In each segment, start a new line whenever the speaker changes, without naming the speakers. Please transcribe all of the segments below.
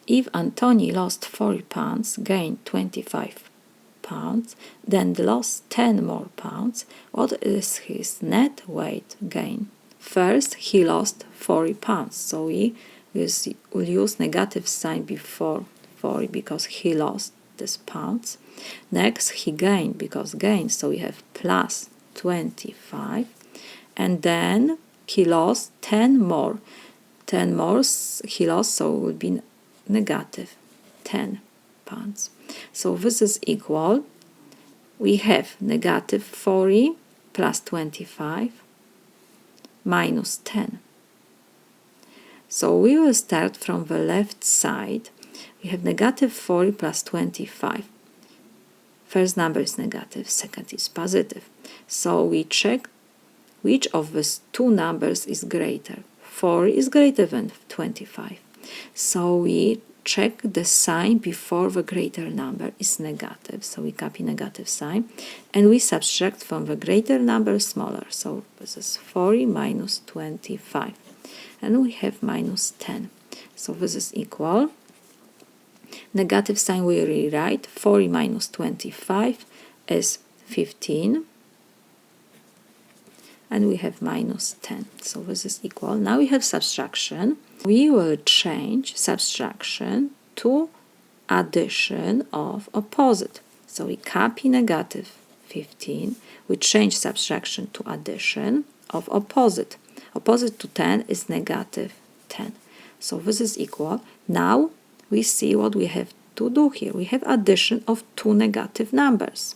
If Antoni lost 40 pounds, gained 25 pounds, then lost 10 more pounds, what is his net weight gain? First, he lost 40 pounds, so we will use negative sign before 40 because he lost this pounds. Next, he gained because gained, so we have plus 25. And then he lost 10 more. 10 more he lost, so it will be negative 10 pounds. So this is equal. We have negative 40 plus 25 minus 10. So we will start from the left side. We have negative 40 plus 25. First number is negative, second is positive. So we check which of these two numbers is greater. 4 is greater than 25. So we check the sign before the greater number is negative. So we copy negative sign and we subtract from the greater number smaller. So this is 40 minus 25. And we have minus 10. So this is equal. Negative sign we rewrite. 40 minus 25 is 15. And we have minus 10. So this is equal. Now we have subtraction. We will change subtraction to addition of opposite. So we copy negative 15. We change subtraction to addition of opposite. Opposite to 10 is negative 10. So this is equal. Now we see what we have to do here. We have addition of two negative numbers.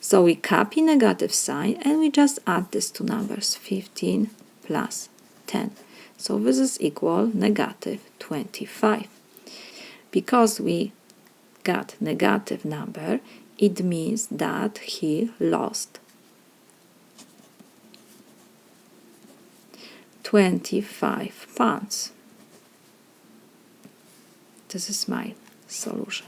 So we copy negative sign and we just add these two numbers, 15 plus 10. So this is equal negative 25. Because we got negative number, it means that he lost 25 pounds. This is my solution.